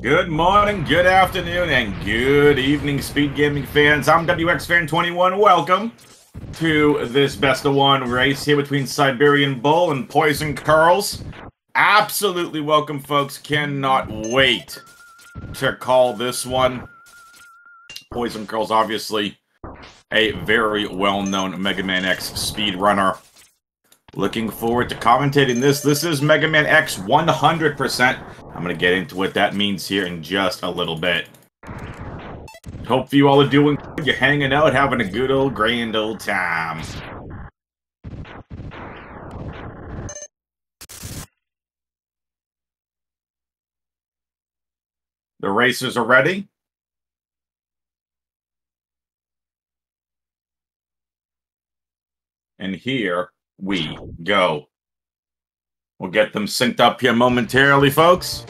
Good morning, good afternoon, and good evening, Speed Gaming fans. I'm WXFan21. Welcome to this best of one race here between Siberian Bull and poisoncurls. Absolutely welcome, folks. Cannot wait to call this one. poisoncurls, obviously a very well-known Mega Man X speedrunner. Looking forward to commentating this. This is Mega Man X 100%. I'm going to get into what that means here in just a little bit. Hope you all are doing good. You're hanging out, having a good old grand old time. The racers are ready. And here we go. We'll get them synced up here momentarily, folks.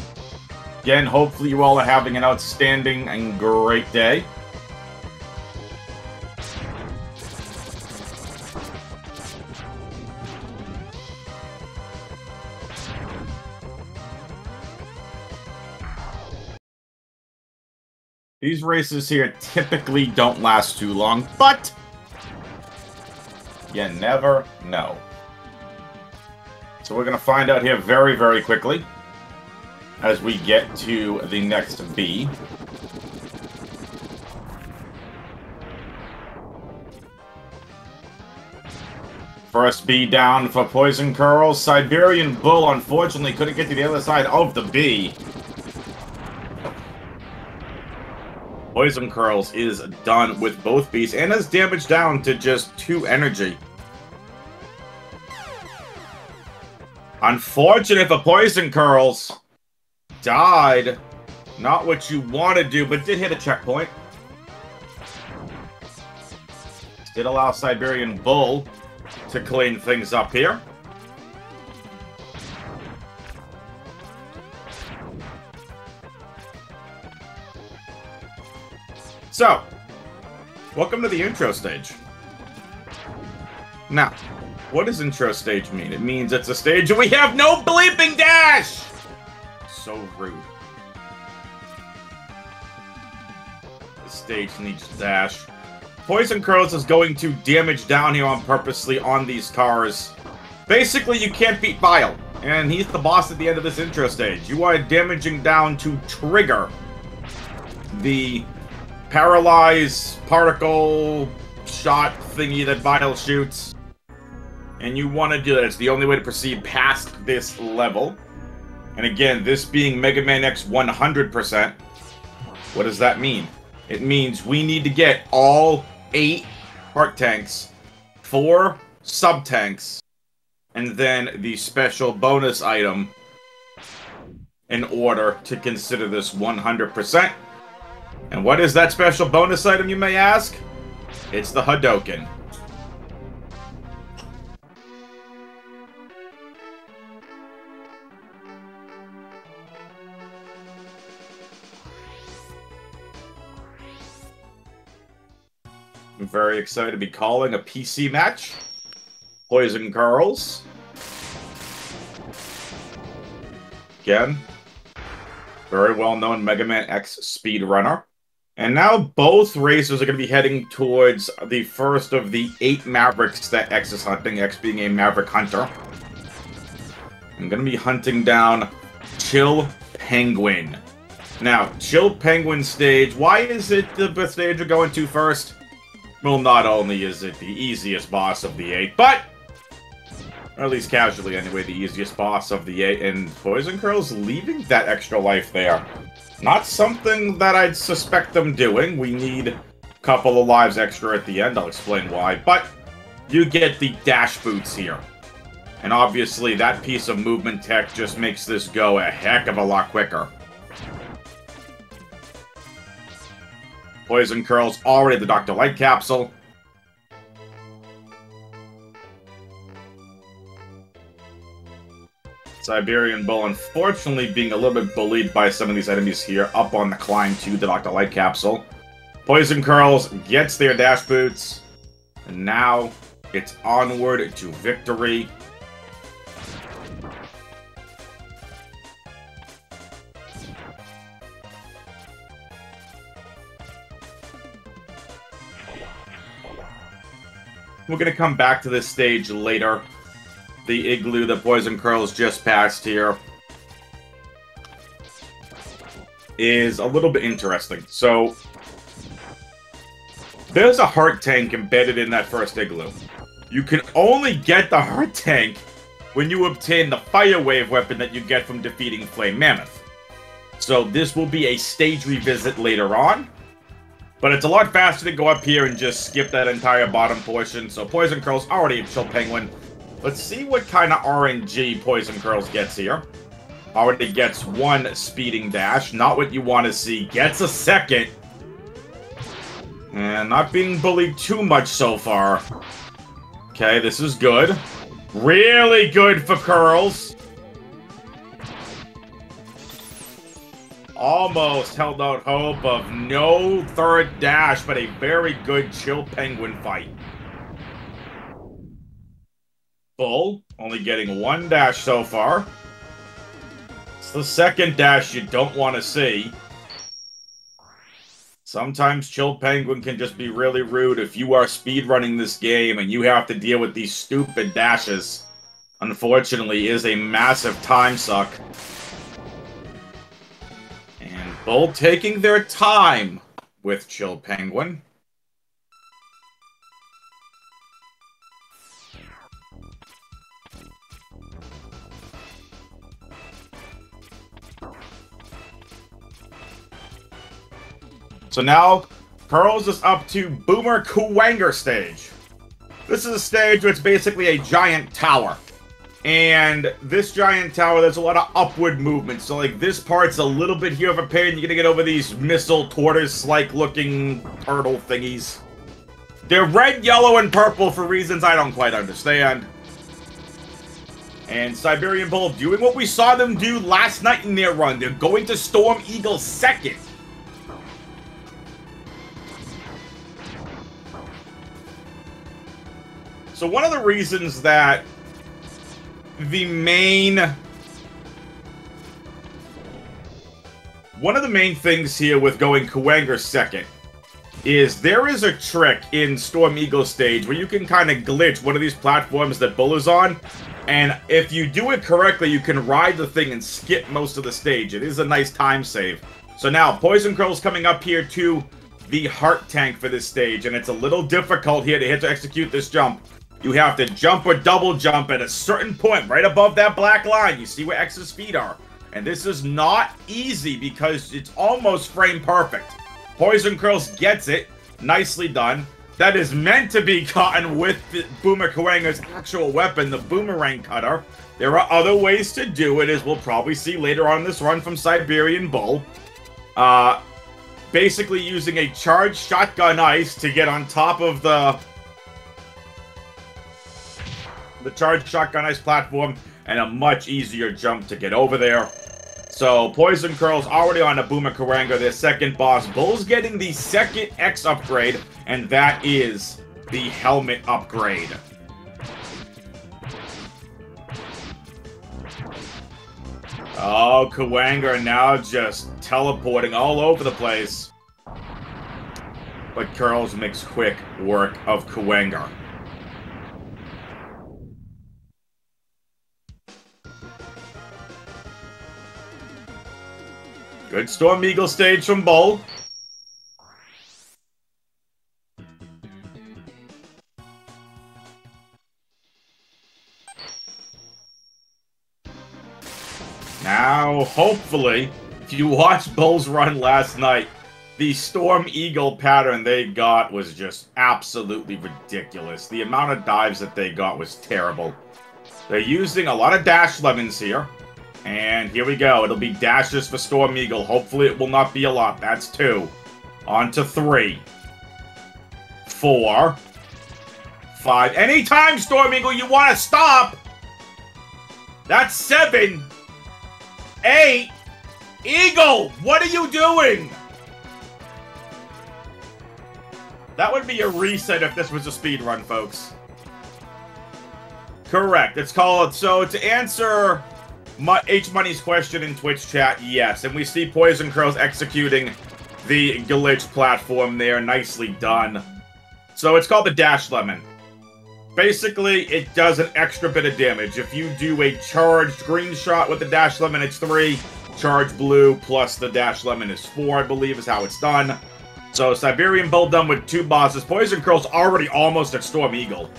Again, hopefully you all are having an outstanding and great day. These races here typically don't last too long, but you never know. So we're going to find out here very, very quickly as we get to the next B. First B down for poisoncurls. Siberian Bull, unfortunately, couldn't get to the other side of the B. poisoncurls is done with both Bs and is damaged down to just 2 energy. Unfortunate for poisoncurls. Died. Not what you want to do, but did hit a checkpoint. Did allow Siberian Bull to clean things up here. So, welcome to the intro stage. Now, what does intro stage mean? It means it's a stage and we have no bleeping dash! So rude. The stage needs dash. poisoncurls is going to damage down here on purposely on these cars. Basically, you can't beat Bile, and he's the boss at the end of this intro stage. You are damaging down to trigger the paralyze particle shot thingy that Bile shoots. And you want to do that. It's the only way to proceed past this level. And again, this being Mega Man X 100%, what does that mean? It means we need to get all 8 heart tanks, 4 sub-tanks, and then the special bonus item in order to consider this 100%. And what is that special bonus item, you may ask? It's the Hadouken. I'm very excited to be calling a PC match. poisoncurls. Again, very well-known Mega Man X speedrunner. And now both racers are going to be heading towards the first of the 8 Mavericks that X is hunting, X being a Maverick hunter. I'm going to be hunting down Chill Penguin. Now, Chill Penguin stage, why is it the stage we're going to first? Well, not only is it the easiest boss of the 8, but, or at least casually anyway, the easiest boss of the 8, and poisoncurls leaving that extra life there. Not something that I'd suspect them doing. We need a couple of lives extra at the end, I'll explain why, but you get the dash boots here. And obviously that piece of movement tech just makes this go a heck of a lot quicker. poisoncurls already the Dr. Light capsule. Siberian Bull, unfortunately, being a little bit bullied by some of these enemies here up on the climb to the Dr. Light capsule. poisoncurls gets their dash boots. And now it's onward to victory. We're going to come back to this stage later. The igloo that poisoncurls just passed here is a little bit interesting. So, there's a heart tank embedded in that first igloo. You can only get the heart tank when you obtain the fire wave weapon that you get from defeating Flame Mammoth. So this will be a stage revisit later on. But it's a lot faster to go up here and just skip that entire bottom portion. So poisoncurls already a Chill Penguin. Let's see what kind of RNG poisoncurls gets here. Already gets one speeding dash. Not what you want to see. Gets a second. And not being bullied too much so far. Okay, this is good. Really good for Curls. Almost held out hope of no third dash, but a very good Chill Penguin fight. Bull, only getting one dash so far. It's the second dash you don't want to see. Sometimes Chill Penguin can just be really rude if you are speedrunning this game and you have to deal with these stupid dashes. Unfortunately, is a massive time suck. And Bull taking their time with Chill Penguin. So now, Curls is up to Boomer Kuwanger stage. This is a stage where it's basically a giant tower. And this giant tower, there's a lot of upward movement. So, like, this part's a little bit here of a pain. You're gonna get over these missile tortoise-like looking turtle thingies. They're red, yellow, and purple for reasons I don't quite understand. And Siberian Bull doing what we saw them do last night in their run. They're going to Storm Eagle second. So one of the reasons that one of the main things here with going Kuwanger second is there is a trick in Storm Eagle stage where you can kind of glitch one of these platforms that Bull is on, and if you do it correctly, you can ride the thing and skip most of the stage. It is a nice time save. So now, poisoncurls coming up here to the heart tank for this stage, and it's a little difficult here to execute this jump. You have to jump or double jump at a certain point right above that black line. You see where X's feet are. And this is not easy because it's almost frame perfect. poisoncurls gets it. Nicely done. That is meant to be caught with Boomer Kuwanger's actual weapon, the Boomerang Cutter. There are other ways to do it, as we'll probably see later on in this run from Siberian Bull. Basically using a charged shotgun ice to get on top of the charged shotgun ice platform, and a much easier jump to get over there. So, poisoncurls already on the Boomer Kuwanger, their second boss. Bull's getting the second X upgrade, and that is the helmet upgrade. Oh, Kuwanger now just teleporting all over the place. But Curls makes quick work of Kuwanger. Good Storm Eagle stage from Bull. Now, hopefully, if you watched Bull's run last night, the Storm Eagle pattern they got was just absolutely ridiculous. The amount of dives that they got was terrible. They're using a lot of dash lemons here. And here we go. It'll be dashes for Storm Eagle. Hopefully it will not be a lot. That's 2. On to 3. 4. 5. Anytime, Storm Eagle, you want to stop! That's 7. 8. Eagle, what are you doing? That would be a reset if this was a speed run, folks. Correct. It's called... So, to answer... H-Money's question in Twitch chat, yes. And we see poisoncurls executing the glitch platform there. Nicely done. So it's called the Dash Lemon. Basically, it does an extra bit of damage. If you do a charged green shot with the dash lemon, it's 3. Charged blue plus the dash lemon is 4, I believe, is how it's done. So, Siberian Bull done with 2 bosses. Poisoncurls already almost at Storm Eagle.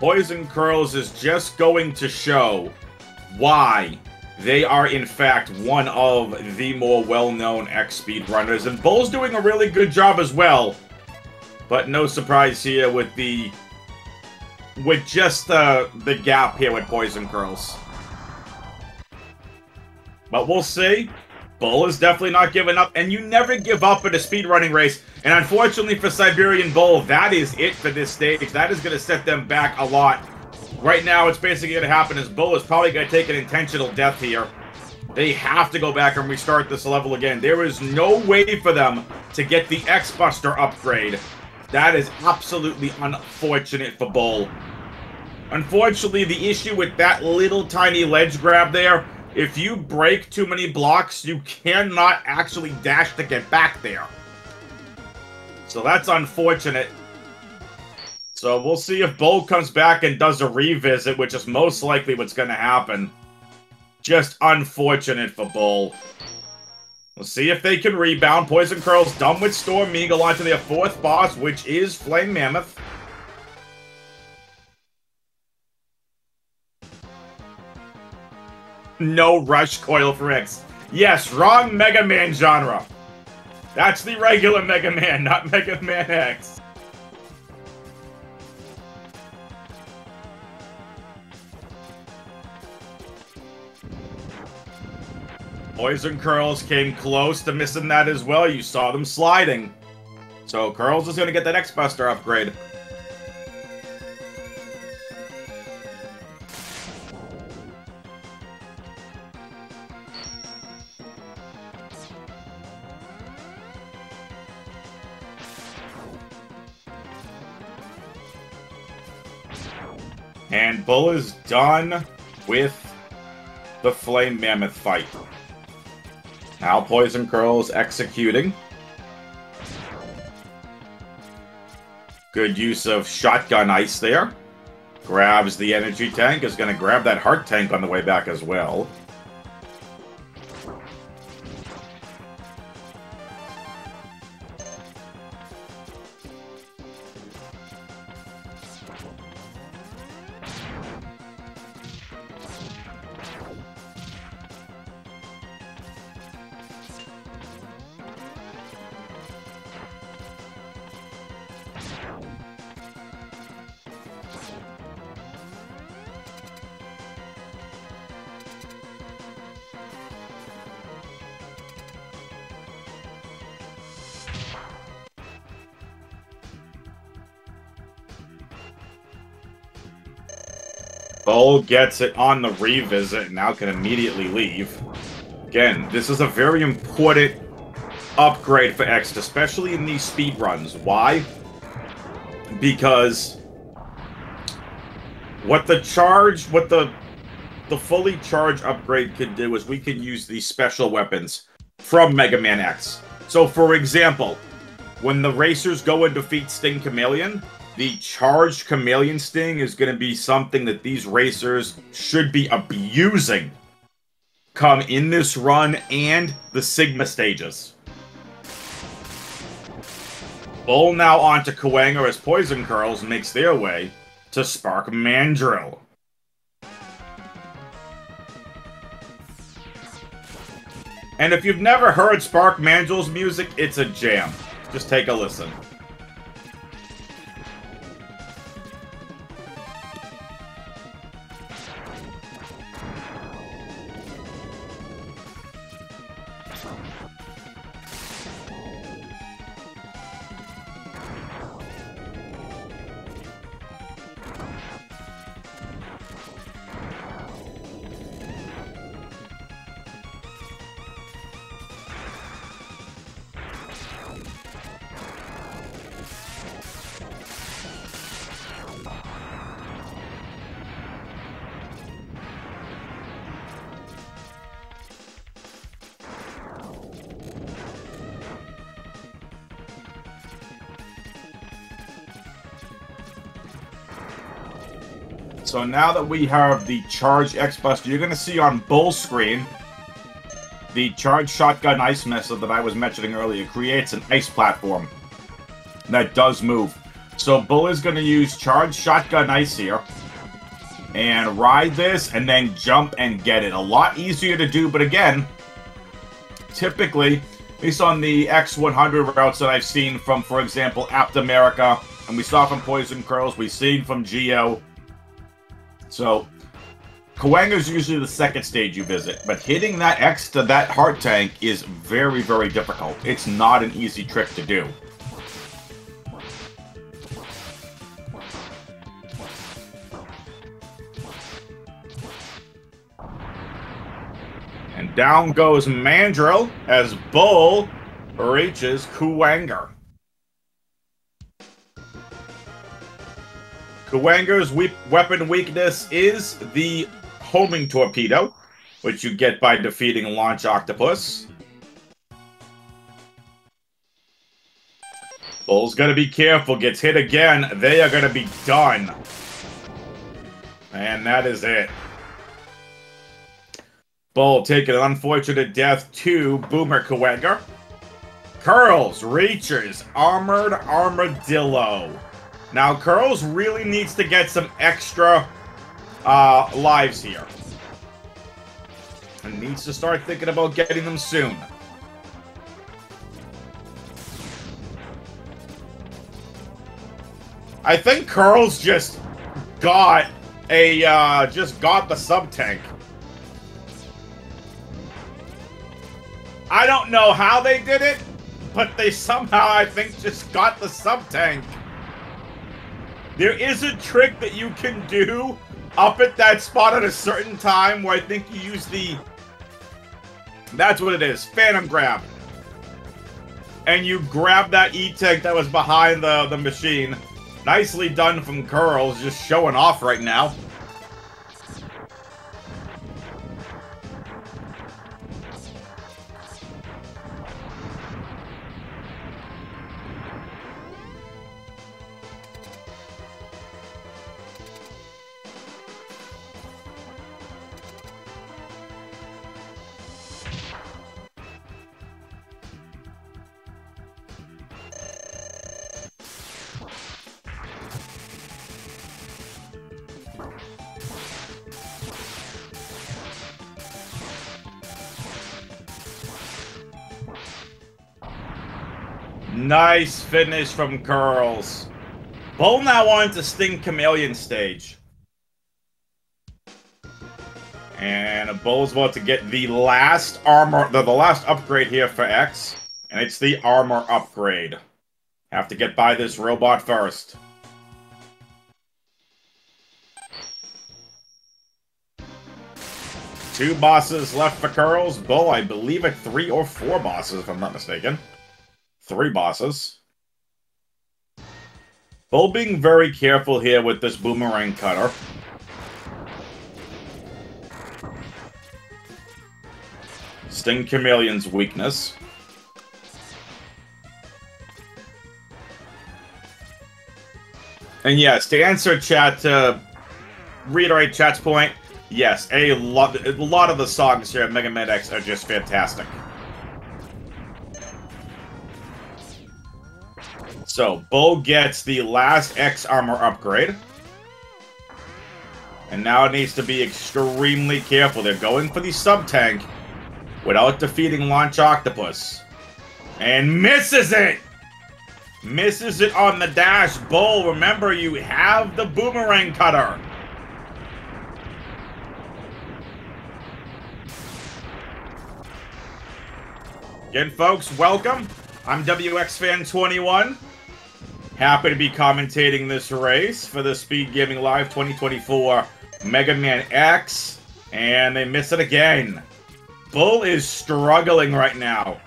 Poisoncurls is just going to show why they are, in fact, one of the more well-known X speedrunners. And Bull's doing a really good job as well. But no surprise here with just the gap here with Poisoncurls. But we'll see. Bull is definitely not giving up, and you never give up in a speedrunning race. And unfortunately for Siberian Bull, that is it for this stage. That is going to set them back a lot. Right now, what's basically going to happen is Bull is probably going to take an intentional death here. They have to go back and restart this level again. There is no way for them to get the X-Buster upgrade. That is absolutely unfortunate for Bull. Unfortunately, the issue with that little tiny ledge grab there, if you break too many blocks, you cannot actually dash to get back there. So that's unfortunate. So we'll see if Bull comes back and does a revisit, which is most likely what's going to happen. Just unfortunate for Bull. We'll see if they can rebound. Poisoncurls done with Storm Eagle onto their 4th boss, which is Flame Mammoth. No Rush Coil for X. Yes, wrong Mega Man genre. That's the regular Mega Man, not Mega Man X. Poisoncurls came close to missing that as well. You saw them sliding. So Curls is going to get that X-Buster upgrade. And Bull is done with the Flame Mammoth fight. Now Poisoncurls executing. Good use of shotgun ice there. Grabs the energy tank. Is going to grab that heart tank on the way back as well. Bull gets it on the revisit and now can immediately leave. Again, this is a very important upgrade for X, especially in these speed runs. Why? Because what the fully charged upgrade can do is we can use these special weapons from Mega Man X. So, for example, when the racers go and defeat Sting Chameleon, the charged Chameleon Sting is going to be something that these racers should be abusing come in this run and the Sigma stages. Bull now onto Kuwanger as Poisoncurls makes their way to Spark Mandrill. And if you've never heard Spark Mandrill's music, it's a jam. Just take a listen. So now that we have the Charge X-Buster, you're going to see on Bull's screen, the Charge Shotgun Ice Missile that I was mentioning earlier creates an ice platform that does move. So Bull is going to use Charge Shotgun Ice here, and ride this, and then jump and get it. A lot easier to do, but again, typically, at least on the X100 routes that I've seen from, for example, Apt America, and we saw from poisoncurls, we've seen from Geo. So, Kawanga's usually the second stage you visit, but hitting that X to that heart tank is very, very difficult. It's not an easy trick to do. And down goes Mandrill as Bull reaches Kawanga. Kawanga's weapon weakness is the homing torpedo, which you get by defeating Launch Octopus. Bull's gonna be careful, gets hit again, they are gonna be done. And that is it. Bull taking an unfortunate death to Boomer Kawanga. Curls reaches Armored Armadillo. Now, Curls really needs to get some extra lives here. And needs to start thinking about getting them soon. I think Curls just got the sub-tank. I don't know how they did it, but they somehow, I think, just got the sub-tank. There is a trick that you can do up at that spot at a certain time where I think you use the... That's what it is, Phantom Grab. And you grab that E-tank that was behind the machine. Nicely done from Curls, just showing off right now. Nice finish from Curls. Bull now on to Sting Chameleon stage. And Bull's about to get the last armor, the last upgrade here for X. And it's the armor upgrade. Have to get by this robot first. Two bosses left for Curls. Bull, I believe, at 3 or 4 bosses, if I'm not mistaken. 3 bosses. Bull being very careful here with this boomerang cutter. Sting Chameleon's weakness. And yes, to answer chat, to reiterate chat's point, yes, a lot of the songs here at Mega Man X are just fantastic. So, Bull gets the last X armor upgrade. And now it needs to be extremely careful. They're going for the sub-tank without defeating Launch Octopus. And misses it! Misses it on the dash. Bull, remember, you have the boomerang cutter. Again, folks, welcome. I'm WXFan21. Happy to be commentating this race for the Speedgaming Live 2024 Mega Man X. And they miss it again. Bull is struggling right now.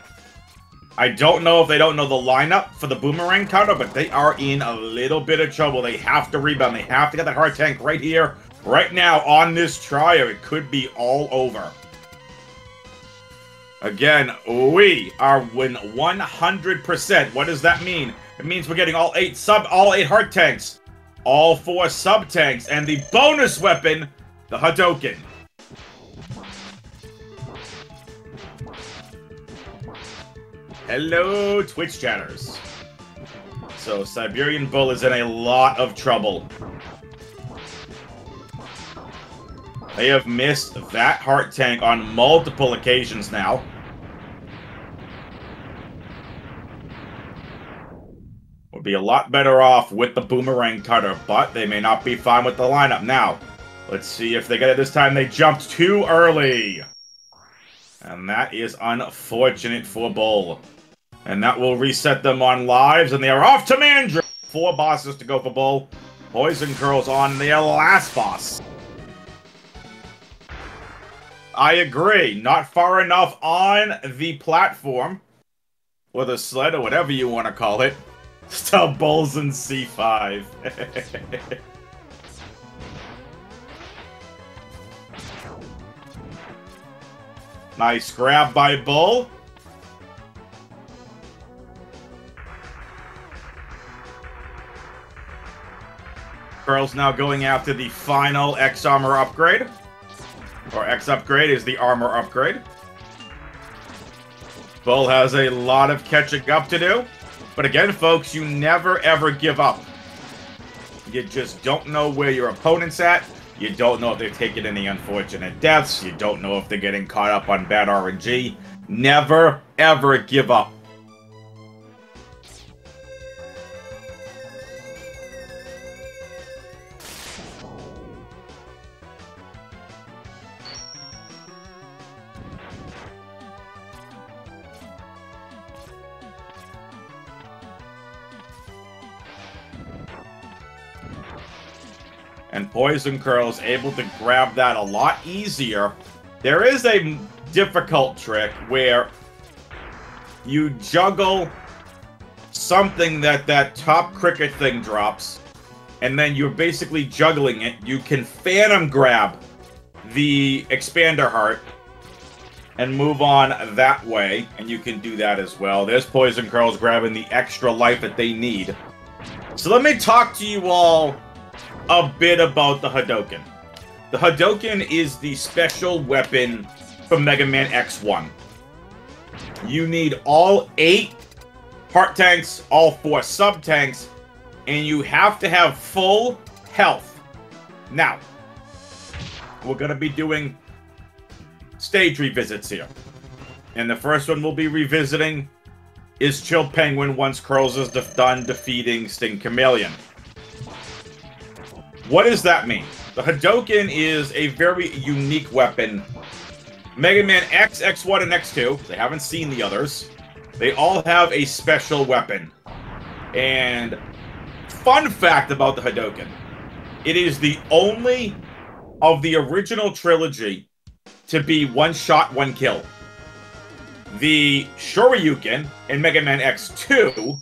I don't know if they don't know the lineup for the boomerang cutter, but they are in a little bit of trouble. They have to rebound. They have to get that heart tank right here, right now on this try, or it could be all over. Again, we are win 100%. What does that mean? It means we're getting all 8 heart tanks. all 4 sub-tanks, and the bonus weapon, the Hadouken. Hello, Twitch chatters. So, Siberian Bull is in a lot of trouble. They have missed that heart tank on multiple occasions now. Would be a lot better off with the boomerang cutter, but they may not be fine with the lineup. Now, let's see if they get it this time. They jumped too early. And that is unfortunate for Bull. And that will reset them on lives, and they are off to Mandrill. 4 bosses to go for Bull. Poisoncurls on their last boss. I agree. Not far enough on the platform. Or the sled, or whatever you want to call it. Still Bulls in C5. Nice grab by Bull. Curls now going after the final X armor upgrade. Or X upgrade is the armor upgrade. Bull has a lot of catching up to do. But again, folks, you never ever give up. You just don't know where your opponent's at. You don't know if they're taking any unfortunate deaths. You don't know if they're getting caught up on bad RNG. Never ever give up. And Poisoncurls able to grab that a lot easier. There is a difficult trick where you juggle something that top cricket thing drops, and then you're basically juggling it. You can phantom grab the expander heart and move on that way, and you can do that as well. There's Poisoncurls grabbing the extra life that they need. So let me talk to you all a bit about the Hadouken. The Hadouken is the special weapon from Mega Man X1. You need all 8 heart tanks, all 4 sub-tanks, and you have to have full health. Now, we're going to be doing stage revisits here. And the first one we'll be revisiting is Chill Penguin once Curls is done defeating Sting Chameleon. What does that mean? The Hadouken is a very unique weapon. Mega Man X, X1, and X2, they haven't seen the others. They all have a special weapon. And fun fact about the Hadouken, it is the only of the original trilogy to be one shot, one kill. The Shoryuken in Mega Man X2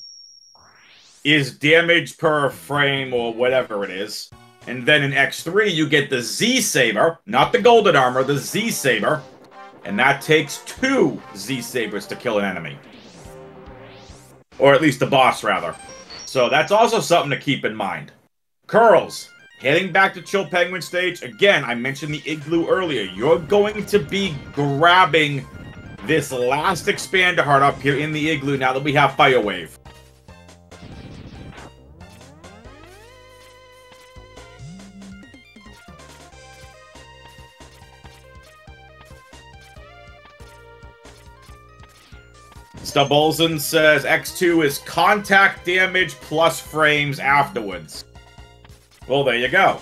is damage per frame or whatever it is. And then in X3, you get the Z-Saber, not the golden armor, the Z-Saber. And that takes 2 Z-Sabers to kill an enemy. Or at least the boss, rather. So that's also something to keep in mind. Curls, heading back to Chill Penguin stage. Again, I mentioned the Igloo earlier. You're going to be grabbing this last expander heart up here in the Igloo now that we have Fire Wave. Stubbolzen says X2 is contact damage plus frames afterwards. Well, there you go.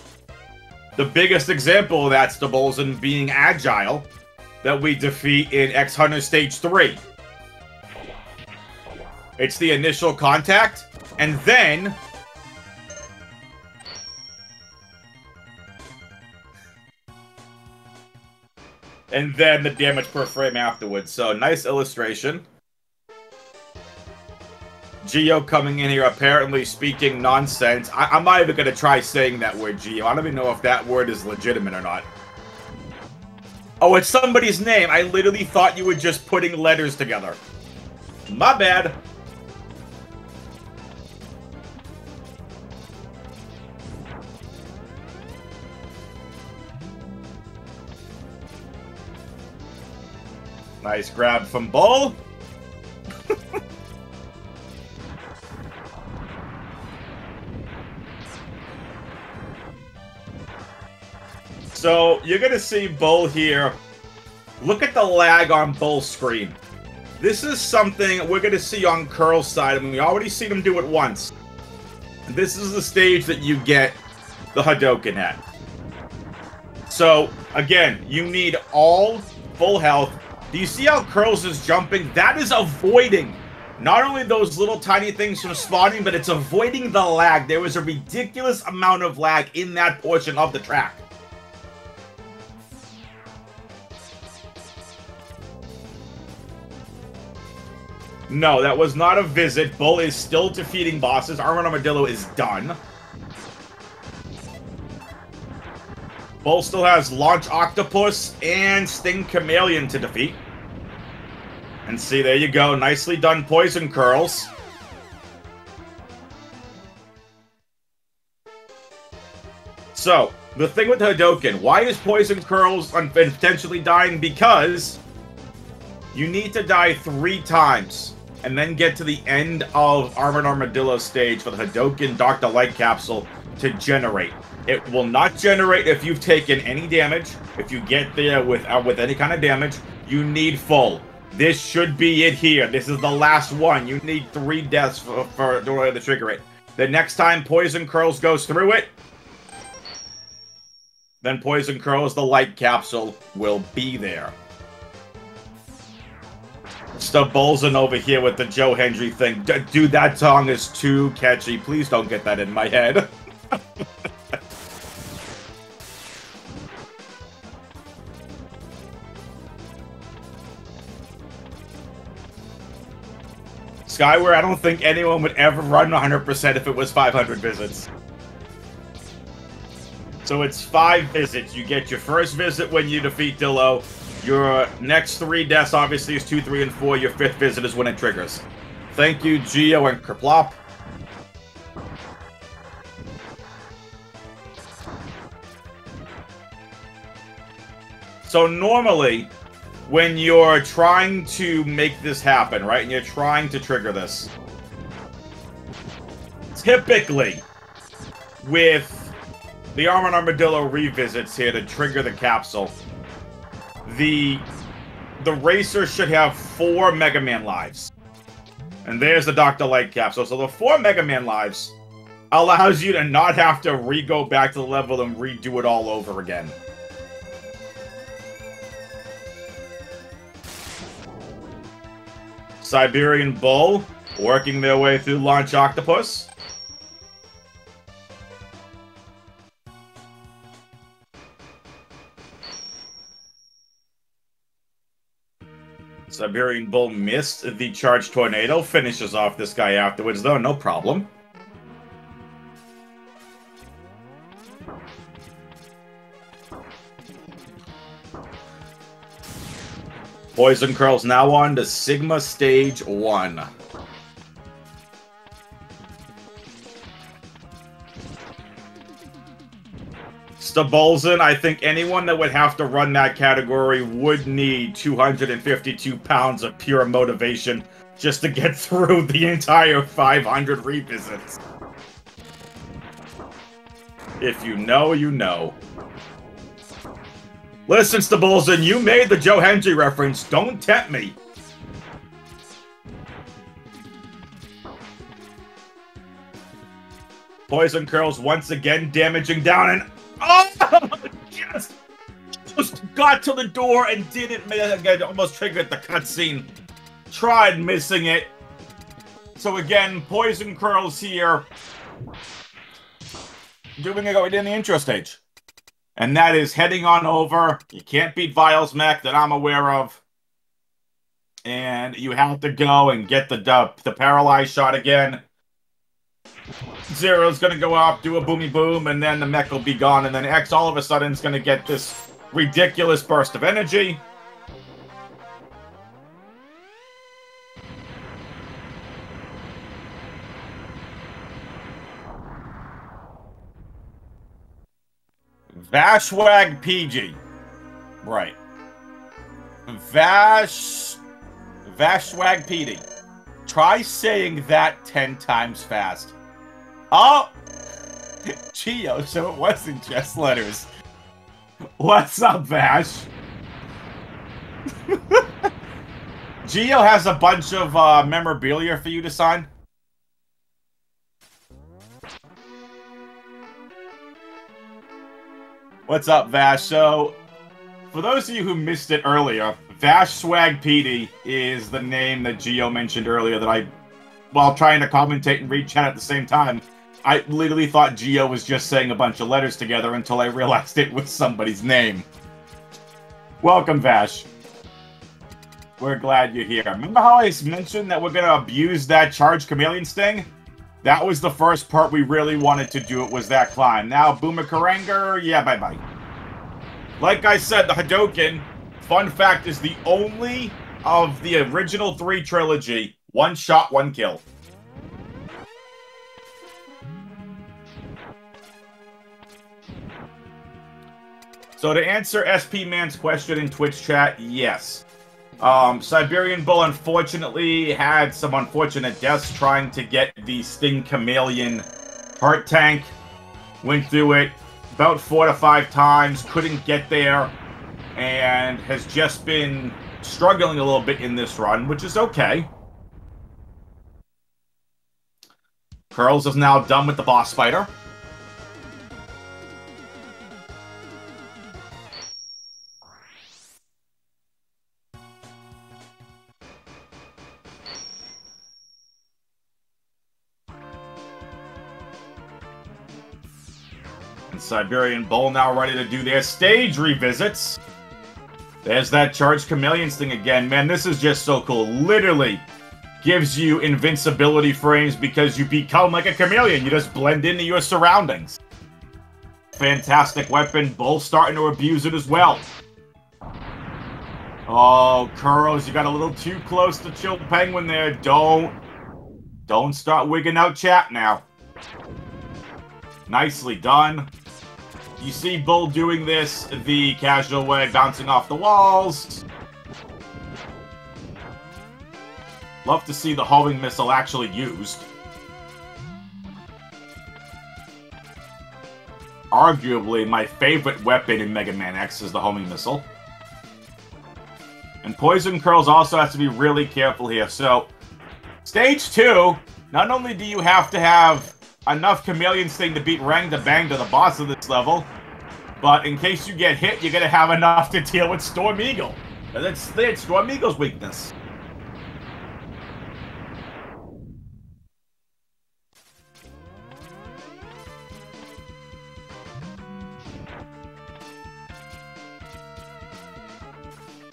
The biggest example of that, Stubbolzen, being Agile, that we defeat in X Hunter Stage 3. It's the initial contact, and then the damage per frame afterwards. So, nice illustration. Geo coming in here apparently speaking nonsense. I'm not even going to try saying that word, Geo. I don't even know if that word is legitimate or not. Oh, it's somebody's name. I literally thought you were just putting letters together. My bad. Nice grab from Bull. So, you're going to see Bull here. Look at the lag on Bull's screen. This is something we're going to see on Curl's side, and we already seen him do it once. This is the stage that you get the Hadouken at. So, again, you need all full health. Do you see how Curls is jumping? That is avoiding not only those little tiny things from spawning, but it's avoiding the lag. There was a ridiculous amount of lag in that portion of the track. No, that was not a visit. Bull is still defeating bosses. Armored Armadillo is done. Bull still has Launch Octopus and Sting Chameleon to defeat. And see, there you go. Nicely done, Poison Curls. So, the thing with Hadouken, why is Poison Curls potentially dying? Because you need to die 3 times and then get to the end of Armored Armadillo stage for the Hadouken Dr. Light Capsule to generate. It will not generate if you've taken any damage. If you get there with any kind of damage, you need full. This should be it here. This is the last one. You need 3 deaths for to trigger it. The next time Poison Curls goes through it, then Poison Curls, the Light Capsule, will be there. Stubbolzin over here with the Joe Hendry thing. Dude, that song is too catchy. Please don't get that in my head. Skyward, I don't think anyone would ever run 100% if it was 500 visits. So it's 5 visits. You get your first visit when you defeat Dillo. Your next 3 deaths, obviously, is 2, 3, and 4. Your 5th visit is when it triggers. Thank you, Geo and Kerplop. So normally, when you're trying to make this happen, right, and you're trying to trigger this, typically, with the Armored Armadillo revisits here to trigger the capsule, the racer should have 4 Mega Man lives. And there's the Dr. Light capsule. So the 4 Mega Man lives allows you to not have to re-go back to the level and redo it all over again. Siberian Bull working their way through Launch Octopus. Siberian Bull missed the Charge Tornado. Finishes off this guy afterwards, though. No problem. Poison Curls now on to Sigma Stage 1. Stubbolzin, I think anyone that would have to run that category would need 252 pounds of pure motivation just to get through the entire 500 revisits. If you know, you know. Listen, Stubbolzin, you made the Joe Hendry reference. Don't tempt me. Poison Curls once again damaging down and... Oh! Just got to the door and didn't again, almost triggered the cutscene. Tried missing it. So again, Poison Curls here doing it in the intro stage. And that is heading on over. You can't beat Vile's mech that I'm aware of. And you have to go and get the paralyzed shot again. Zero's gonna go up, do a boomy boom, and then the mech will be gone. And then X all of a sudden is gonna get this ridiculous burst of energy. Vashwag PG. Right. Vashwag Petey. Try saying that 10 times fast. Oh! Geo, so it wasn't just letters. What's up, Vash? Geo has a bunch of memorabilia for you to sign. What's up, Vash? So, for those of you who missed it earlier, Vash Swag Petey is the name that Geo mentioned earlier that while trying to commentate and read chat at the same time, I literally thought Geo was just saying a bunch of letters together until I realized it was somebody's name. Welcome, Vash. We're glad you're here. Remember how I mentioned that we're going to abuse that charged chameleon sting? That was the first part we really wanted to do, it was that climb. Now, Boomerkaranger, yeah, bye-bye. Like I said, the Hadoken, fun fact, is the only of the original 3 trilogy, 1 shot, 1 kill. So to answer SP Man's question in Twitch chat, yes. Siberian Bull unfortunately had some unfortunate deaths trying to get the Sting Chameleon heart tank. Went through it about 4 to 5 times, couldn't get there, and has just been struggling a little bit in this run, which is okay. Curls is now done with the boss fighter. Siberian Bull now ready to do their stage revisits. There's that charged chameleons thing again. Man, this is just so cool. Literally gives you invincibility frames because you become like a chameleon. You just blend into your surroundings. Fantastic weapon. Bull's starting to abuse it as well. Oh, Kuros, you got a little too close to Chill Penguin there. Don't start wigging out chat now. Nicely done. You see Bull doing this the casual way, bouncing off the walls. Love to see the homing missile actually used. Arguably, my favorite weapon in Mega Man X is the homing missile. And poisoncurls also has to be really careful here. So, stage 2, not only do you have to have enough chameleon sting to beat Rang the Bangda, the boss of this level, but in case you get hit, you're gonna have enough to deal with Storm Eagle. That's Storm Eagle's weakness.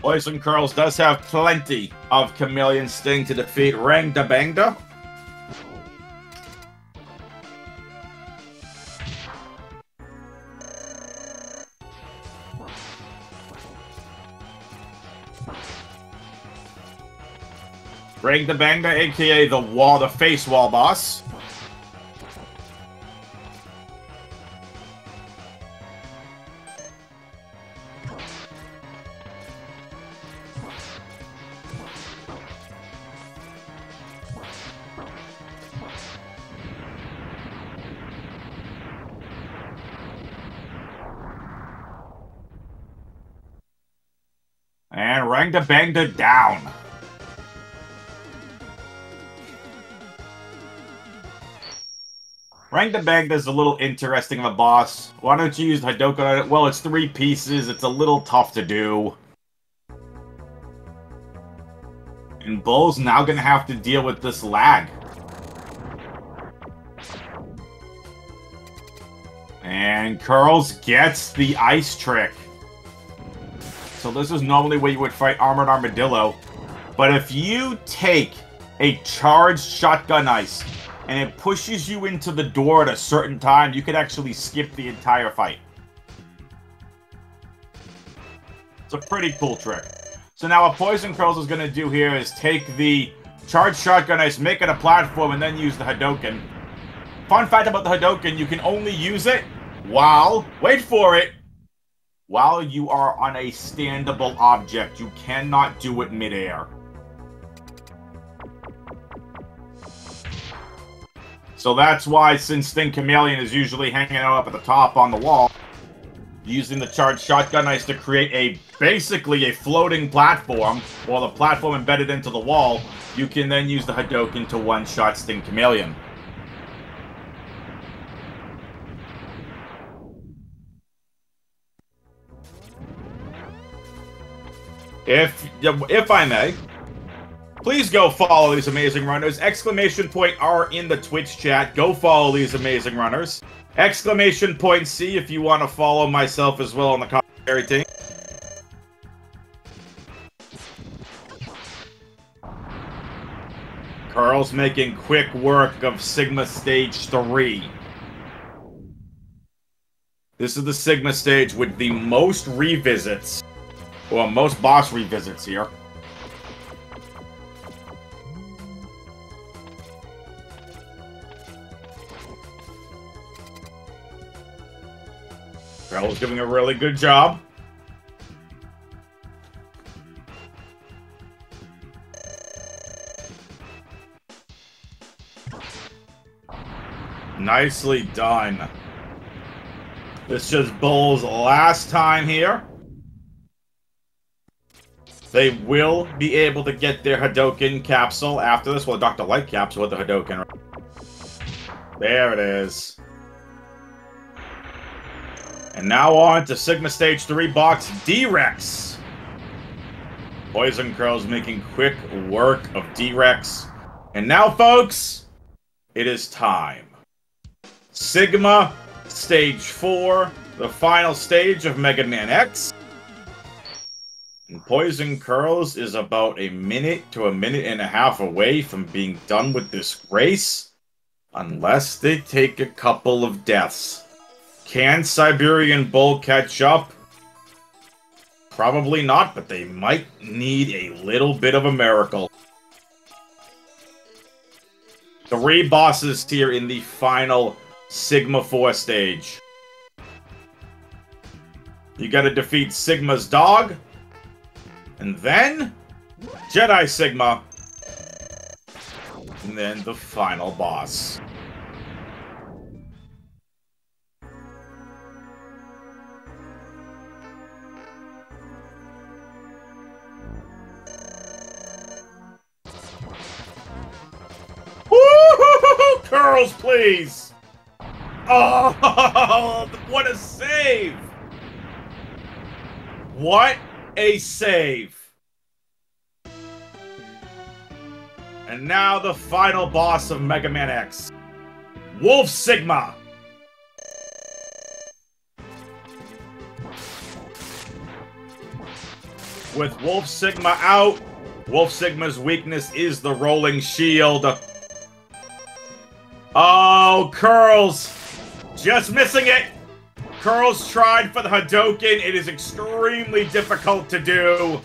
poisoncurls does have plenty of chameleon sting to defeat Rang the Bangda. Rang the Bangda, aka the face wall boss. And Rang the Bangda down. Rang the Bangda is a little interesting of a boss. Why don't you use Hadoken on it? Well, it's 3 pieces. It's a little tough to do. And Bull's now going to have to deal with this lag. And Curls gets the ice trick. So this is normally where you would fight Armored Armadillo. But if you take a charged shotgun ice and it pushes you into the door at a certain time, you could actually skip the entire fight. It's a pretty cool trick. So now what poisoncurls is going to do here is take the charged shotgun ice, make it a platform, and then use the Hadoken. Fun fact about the Hadoken, you can only use it while, wait for it, while you are on a standable object. You cannot do it midair. So that's why, since Thin Chameleon is usually hanging out up at the top on the wall, using the charged shotgun ice to create basically a floating platform, or the platform embedded into the wall, you can then use the Hadouken to one-shot Thin Chameleon. If I may, please go follow these amazing runners. Exclamation point R in the Twitch chat. Go follow these amazing runners. Exclamation point C if you want to follow myself as well on the commentary team. Curls making quick work of Sigma Stage 3. This is the Sigma stage with the most revisits. Well, most boss revisits here. Curls doing a really good job. Nicely done. This is Bull's last time here. They will be able to get their Hadouken capsule after this. Well, Dr. Light capsule with the Hadouken. There it is. And now on to Sigma Stage 3 box D-Rex. poisoncurls making quick work of D-Rex. And now, folks, it is time. Sigma Stage 4, the final stage of Mega Man X. And poisoncurls is about a minute to a minute and a half away from being done with this race, unless they take a couple of deaths. Can Siberian Bull catch up? Probably not, but they might need a little bit of a miracle. 3 bosses here in the final Sigma 4 stage. You gotta defeat Sigma's dog, and then Jedi Sigma, and then the final boss. Woo-hoo-hoo-hoo! Curls, please! Oh, what a save! What a save! And now the final boss of Mega Man X. Wolf Sigma! With Wolf Sigma out, Wolf Sigma's weakness is the rolling shield. Oh, Curls! Just missing it! Curls tried for the Hadouken. It is extremely difficult to do.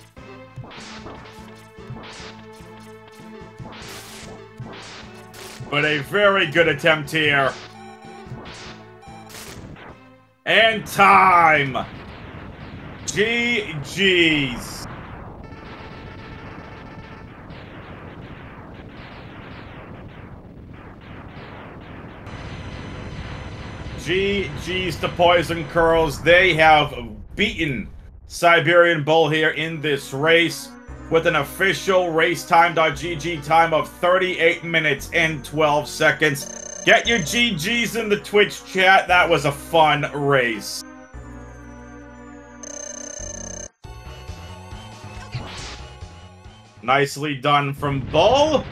But a very good attempt here. And time! GG's. GG's to poisoncurls. They have beaten Siberian Bull here in this race with an official racetime.gg time of 38 minutes and 12 seconds. Get your GG's in the Twitch chat. That was a fun race. Nicely done from Bull.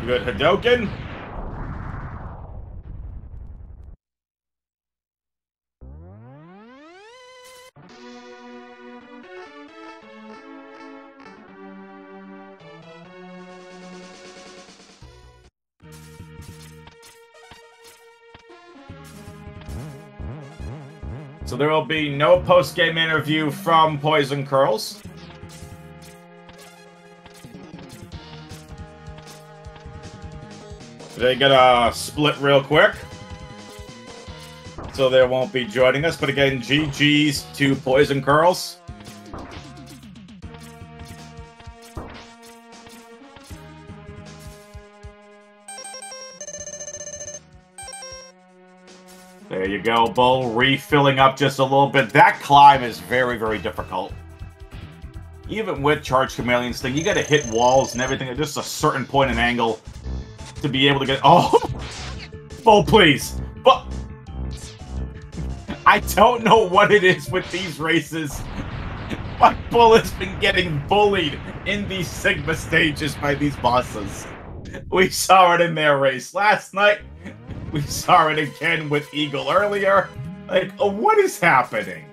Good Hadouken. So there will be no post-game interview from poisoncurls. They get a split real quick. so they won't be joining us. But again, GG's to poisoncurls. There you go, Bull. Refilling up just a little bit. That climb is very, very difficult. Even with Charge Chameleon's thing, you gotta hit walls and everything at just a certain point and angle to be able to get... Oh! Bull, please! But I don't know what it is with these races, but Bull has been getting bullied in these Sigma stages by these bosses. We saw it in their race last night. We saw it again with Eagle earlier. Like, what is happening?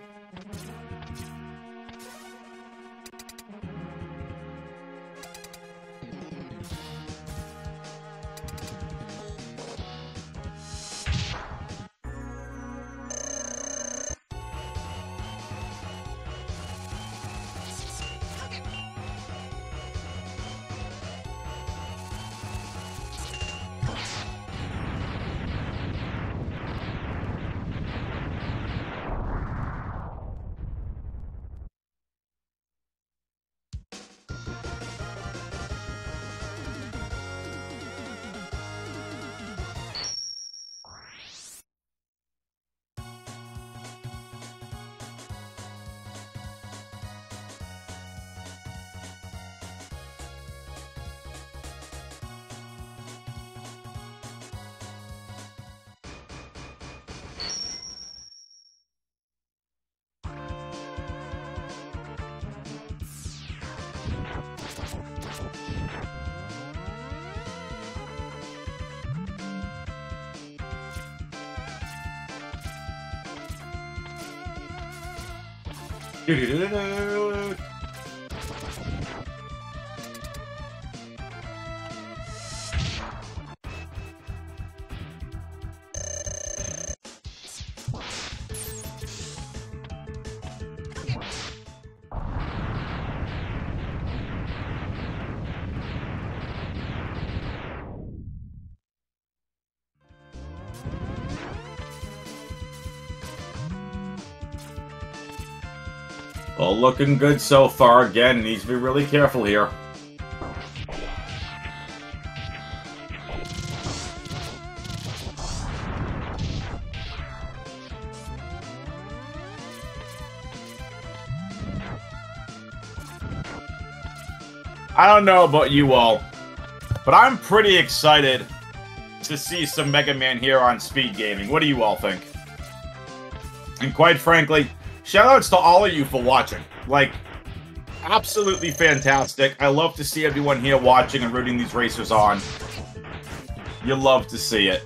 Well, looking good so far. Again, needs to be really careful here. I don't know about you all, but I'm pretty excited to see some Mega Man here on Speedgaming. What do you all think? And quite frankly, shoutouts to all of you for watching. Like, absolutely fantastic. I love to see everyone here watching and rooting these racers on. You love to see it.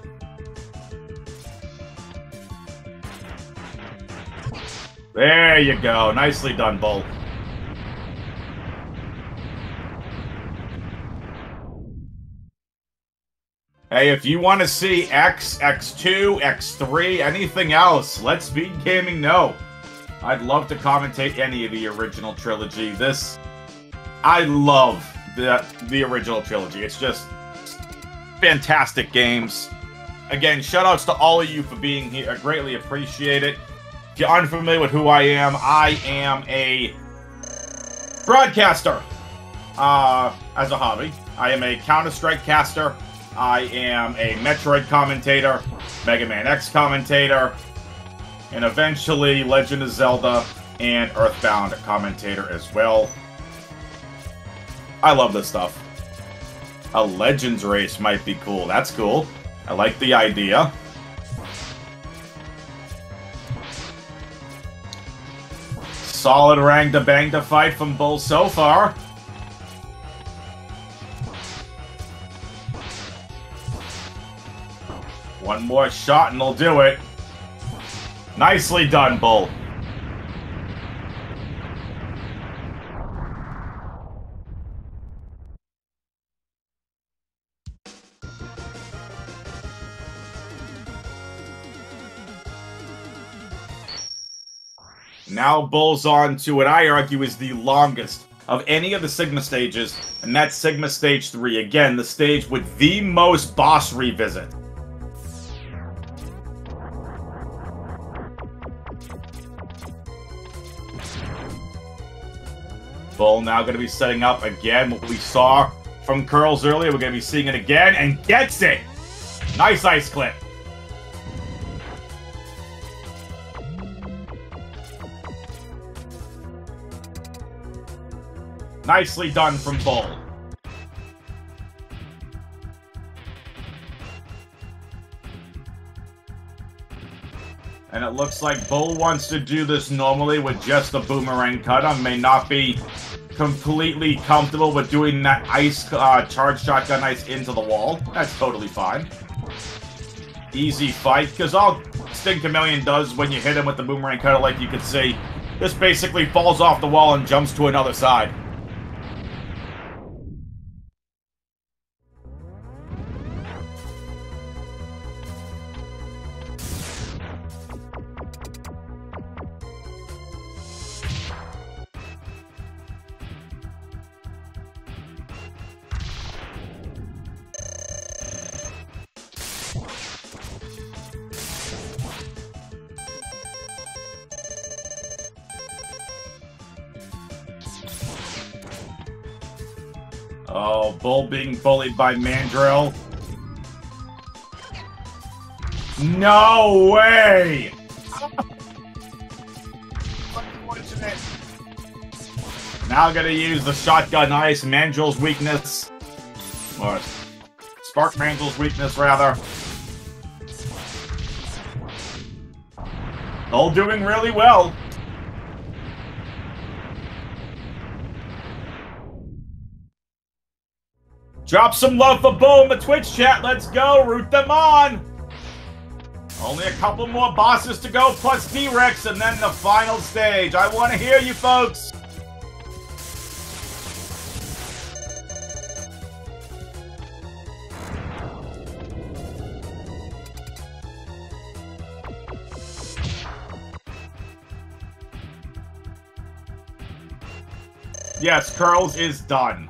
There you go. Nicely done, Bull. Hey, if you want to see X, X2, X3, anything else, let Speedgaming know. I'd love to commentate any of the original trilogy. I love the original trilogy. It's just fantastic games. Again, shoutouts to all of you for being here. I greatly appreciate it. If you're unfamiliar with who I am a broadcaster as a hobby. I am a Counter-Strike caster. I am a Metroid commentator, Mega Man X commentator, and eventually Legend of Zelda and Earthbound commentator as well. I love this stuff. A Legends race might be cool. That's cool. I like the idea. Solid rang to bang to fight from Bull so far. One more shot and they'll do it. Nicely done, Bull. Now Bull's on to what I argue is the longest of any of the Sigma stages, and that's Sigma Stage 3. Again, the stage with the most boss revisit. Bull now going to be setting up again what we saw from Curls earlier. We're going to be seeing it again, and gets it! Nice ice clip. Nicely done from Bull. And it looks like Bull wants to do this normally with just the boomerang cutter. May not be completely comfortable with doing that ice charge shotgun ice into the wall. That's totally fine. Easy fight, because all Sting Chameleon does when you hit him with the boomerang cutter, like you can see, this basically falls off the wall and jumps to another side. Oh, Bull being bullied by Mandrill. No way! Unfortunate. Now gonna use the shotgun ice, Mandrill's weakness. Or Spark Mandrill's weakness, rather. All doing really well. Drop some love for Bull in the Twitch chat. Let's go. Root them on. Only a couple more bosses to go, plus T-Rex, and then the final stage. I want to hear you, folks. Yes, Curls is done.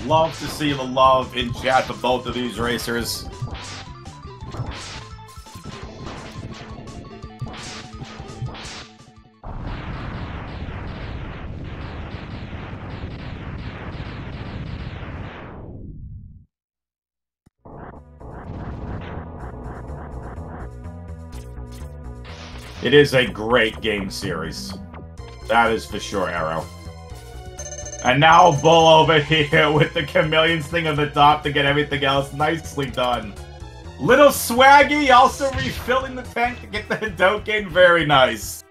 Love to see the love in chat for both of these racers. It is a great game series. That is for sure, Arrow. And now Bull over here with the Chameleons thing on the top to get everything else. Nicely done. Little Swaggy also refilling the tank to get the Hadoken. Very nice.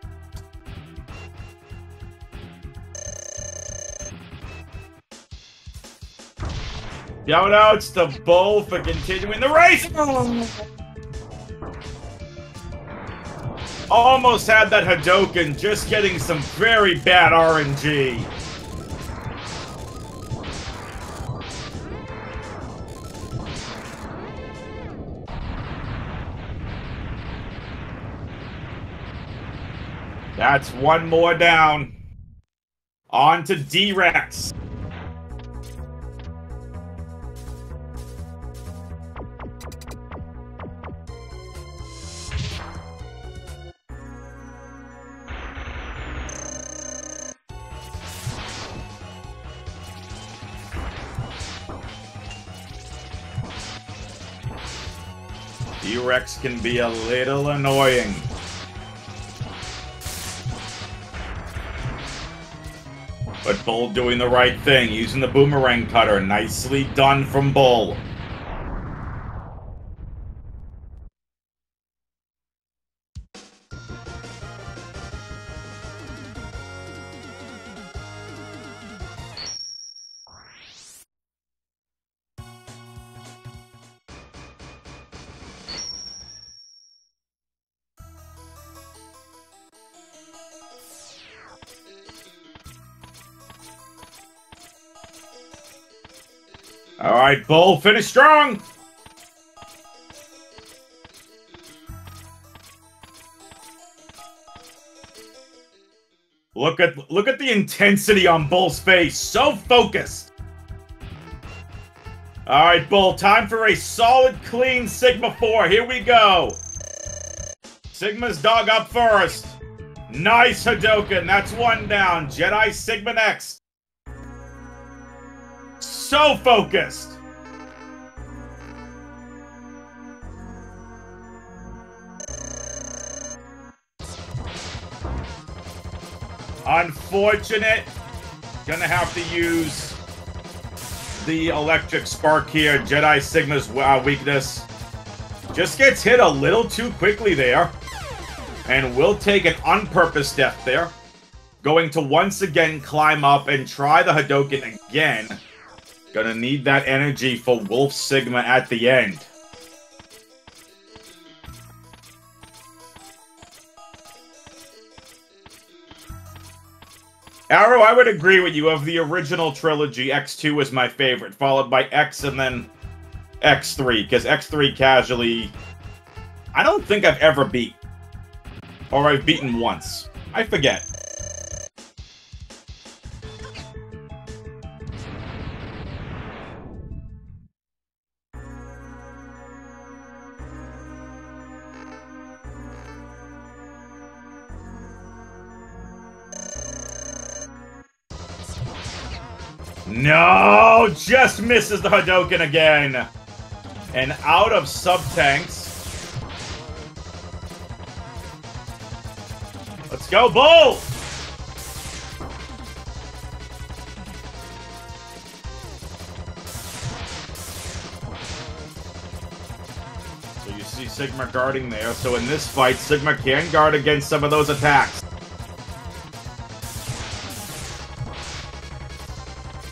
Shoutouts to Bull for continuing the race. Almost had that Hadoken, just getting some very bad RNG. That's one more down. On to D-Rex. D-Rex can be a little annoying. But Bull doing the right thing, using the boomerang cutter. Nicely done from Bull. All right, Bull, finish strong. Look at the intensity on Bull's face. So focused. Alright, Bull, time for a solid, clean Sigma 4. Here we go. Sigma's dog up first. Nice Hadouken. That's one down. Jedi Sigma next. So focused. Unfortunate. Gonna have to use the electric spark here. Jedi Sigma's weakness. Just gets hit a little too quickly there. And will take an on-purpose death there. Going to once again climb up and try the Hadouken again. Gonna need that energy for Wolf Sigma at the end. Arrow, I would agree with you. Of the original trilogy, X2 was my favorite, followed by X and then X3, because X3 casually, I don't think I've ever beat. Or I've beaten once. I forget. No! Just misses the Hadouken again. And out of sub-tanks. Let's go, Bull! So you see Sigma guarding there. So in this fight, Sigma can guard against some of those attacks.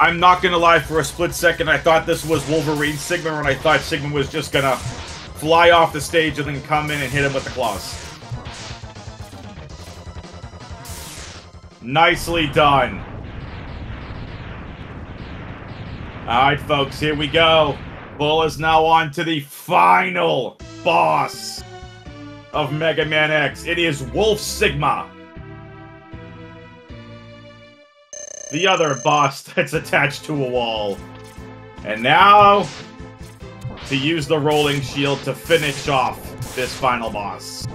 I'm not gonna lie, for a split second, I thought this was Wolverine Sigma, and I thought Sigma was just gonna fly off the stage and then come in and hit him with the claws. Nicely done. Alright, folks, here we go. Bull is now on to the final boss of Mega Man X. It is Wolf Sigma. The other boss that's attached to a wall. And now, to use the rolling shield to finish off this final boss.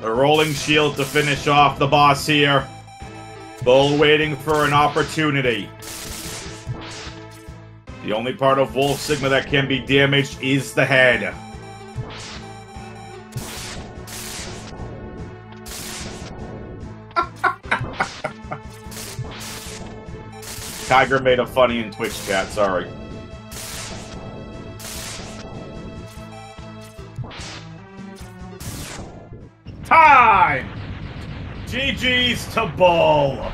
The rolling shield to finish off the boss here. Bull waiting for an opportunity. The only part of Wolf Sigma that can be damaged is the head. Tiger made a funny in Twitch chat, sorry. Time! GG's to Bull.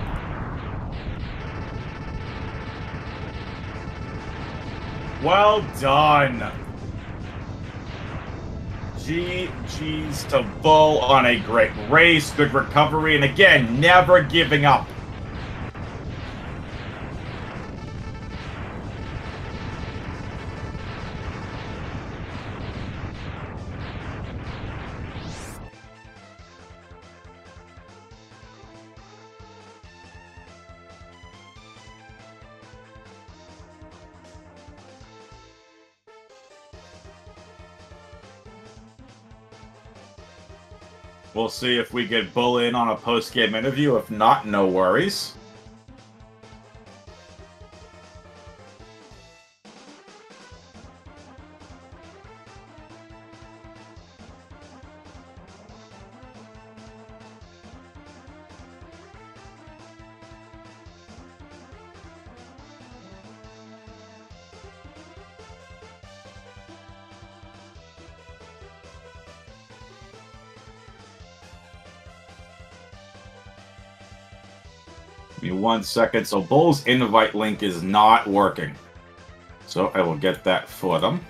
Well done. GG's to Bull on a great race, good recovery, and again, never giving up. We'll see if we get Bull in on a post-game interview. If not, no worries. Give me 1 second. So Bull's invite link is not working. So I will get that for them.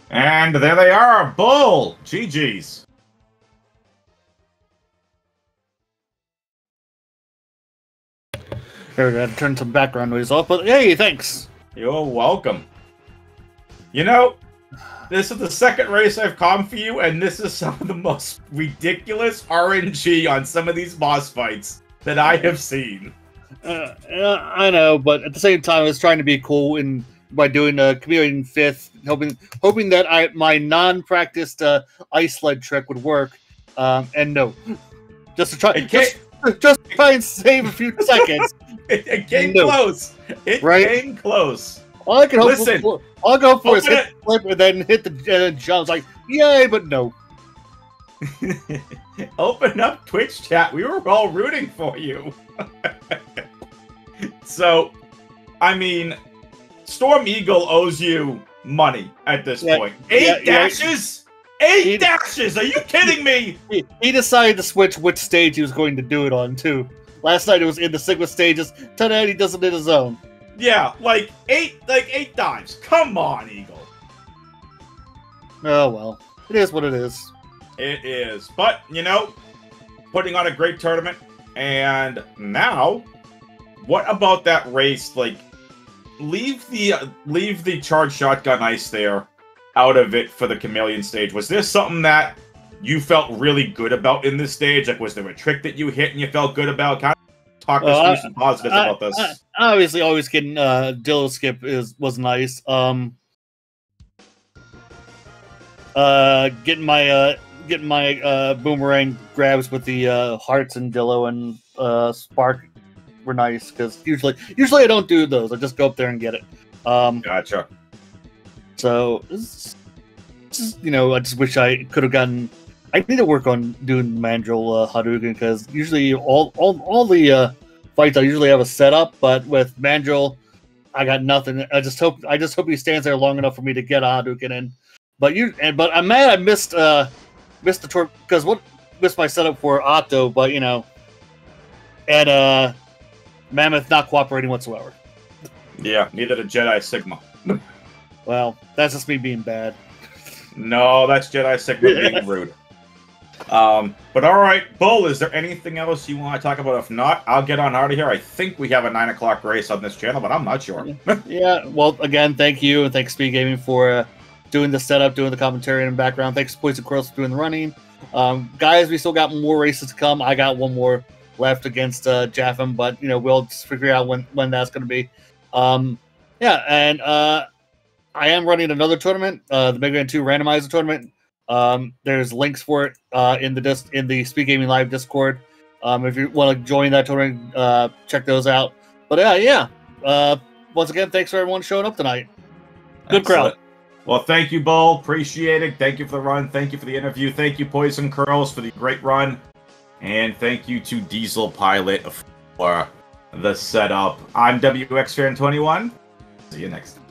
And there they are, Bull! GG's. Here, I gotta turn some background noise off, but hey, thanks! You're welcome. You know, this is the second race I've come for you, and this is some of the most ridiculous RNG on some of these boss fights that I have seen. I know, but at the same time, I was trying to be cool by doing coming in 5th, hoping that my non-practiced ice sled trick would work, and no, just to try, just try and save a few seconds. It came close. It came close. All I can hope I'll go for is hit the flip and then hit the jumps. Like, yay, but no. Open up Twitch chat. We were all rooting for you. So, I mean, Storm Eagle owes you money at this point. 8 dashes? 8 dashes? Are you kidding me? He decided to switch which stage he was going to do it on, too. Last night it was in the Sigma stages. Tonight he does it in his own. Yeah, like 8 dives. Come on, Eagle. Oh, well. It is what it is. It is. But, you know, putting on a great tournament. And now, what about that race? Like, leave the charged shotgun ice there out of it for the chameleon stage. Was there something that you felt really good about in this stage? Like, was there a trick that you hit and you felt good about? Kind of talk us through some positives about this. Obviously, always getting Dillo skip was nice. Getting my boomerang grabs with the hearts and Dillo and Spark were nice, because usually I don't do those. I just go up there and get it. Gotcha. So, you know, I just wish I could have gotten. I need to work on doing Mandrill Hadouken, because usually all the fights I usually have a setup, but with Mandrill, I got nothing. I just hope he stands there long enough for me to get a Hadouken in. But I'm mad I missed the tour, because missed my setup for Otto, but you know, and Mammoth not cooperating whatsoever. Yeah, neither did Jedi Sigma. Well, that's just me being bad. No, that's Jedi Sigma being rude. But all right, Bull, is there anything else you want to talk about? If not, I'll get on out of here. I think we have a 9 o'clock race on this channel, but I'm not sure. Yeah, well, again, thank you, and thanks Speedgaming for doing the setup, doing the commentary in the background. Thanks poisoncurls for doing the running. Guys, we still got more races to come. I got one more left against Jaffam, but you know, we'll just figure out when that's going to be. Yeah, and I am running another tournament, the Mega Man 2 randomizer tournament. There's links for it in the Speedgaming Live Discord. If you want to join that tournament, check those out. But yeah. Once again, thanks for everyone showing up tonight. Good crowd. Well, thank you, Bull. Appreciate it. Thank you for the run. Thank you for the interview. Thank you, poisoncurls, for the great run. And thank you to Diesel Pilot for the setup. I'm WXFan21. See you next time.